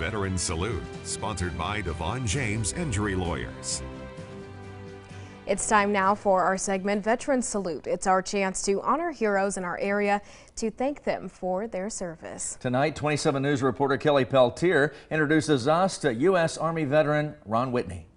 Veteran Salute, sponsored by Devon James Injury Lawyers. It's time now for our segment, Veteran Salute. It's our chance to honor heroes in our area, to thank them for their service. Tonight, 27 News reporter Kelly Peltier introduces us to U.S. Army veteran Ron Whitney.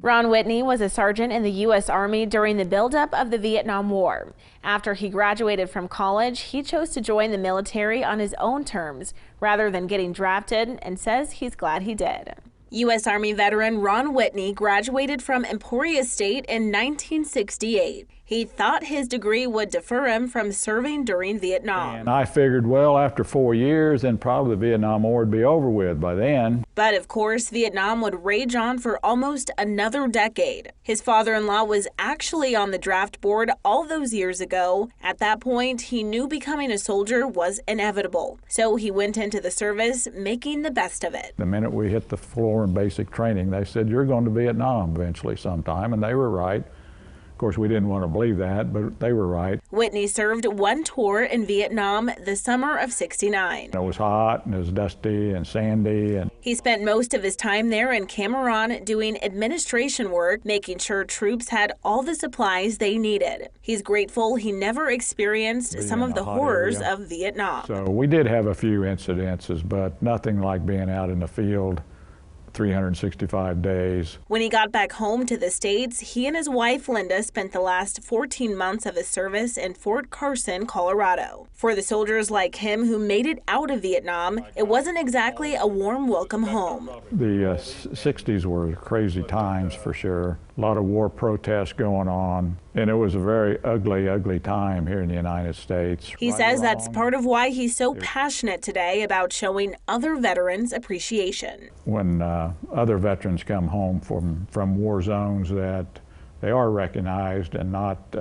Ron Whitney was a sergeant in the U.S. Army during the buildup of the Vietnam War. After he graduated from college, he chose to join the military on his own terms rather than getting drafted, and says he's glad he did. U.S. Army veteran Ron Whitney graduated from Emporia State in 1968. He thought his degree would defer him from serving during Vietnam. And I figured, well, after 4 years, then probably the Vietnam War would be over with by then. But of course, Vietnam would rage on for almost another decade. His father-in-law was actually on the draft board all those years ago. At that point, he knew becoming a soldier was inevitable. So he went into the service, making the best of it. The minute we hit the floor in basic training, they said, you're going to Vietnam eventually sometime, and they were right. Of course, we didn't want to believe that, but they were right. Whitney served one tour in Vietnam the summer of '69. It was hot and it was dusty and sandy. And he spent most of his time there in Cameron doing administration work, making sure troops had all the supplies they needed. He's grateful he never experienced some of the horrors of Vietnam. So we did have a few incidences, but nothing like being out in the field 365 days. When he got back home to the States, he and his wife Linda spent the last 14 months of his service in Fort Carson, Colorado. For the soldiers like him who made it out of Vietnam, it wasn't exactly a warm welcome home. The 60s were crazy times for sure. A lot of war protests going on, and it was a very ugly, ugly time here in the United States. He says that's part of why he's so passionate today about showing other veterans appreciation. When other veterans come home from war zones, that they are recognized and not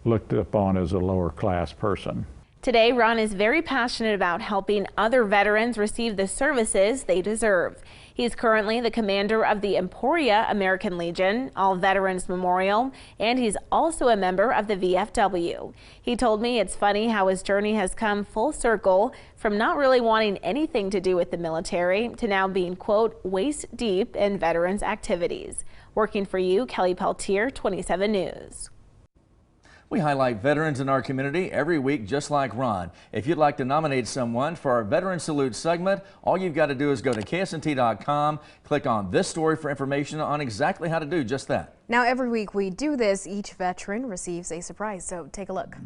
looked upon as a lower class person. Today, Ron is very passionate about helping other veterans receive the services they deserve. He's currently the commander of the Emporia American Legion All Veterans Memorial, and he's also a member of the VFW. He told me it's funny how his journey has come full circle from not really wanting anything to do with the military to now being, quote, waist deep in veterans activities. Working for you, Kelly Peltier, 27 News. We highlight veterans in our community every week, just like Ron. If you'd like to nominate someone for our Veteran Salute segment, all you've got to do is go to KSNT.com, click on this story for information on exactly how to do just that. Now, every week we do this, each veteran receives a surprise, so take a look.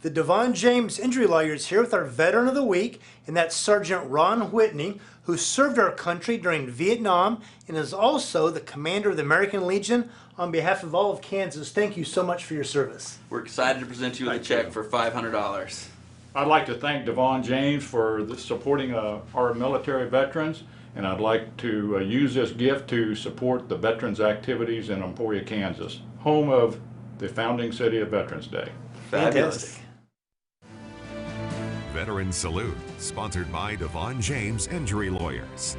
The Devon James Injury Lawyers here with our Veteran of the Week, and that's Sergeant Ron Whitney, who served our country during Vietnam and is also the commander of the American Legion. On behalf of all of Kansas, thank you so much for your service. We're excited to present you with a check for $500. I'd like to thank Devon James for supporting our military veterans, and I'd like to use this gift to support the veterans activities in Emporia, Kansas, home of the founding city of Veterans Day. Fabulous. Veteran Salute, sponsored by Devon James Injury Lawyers.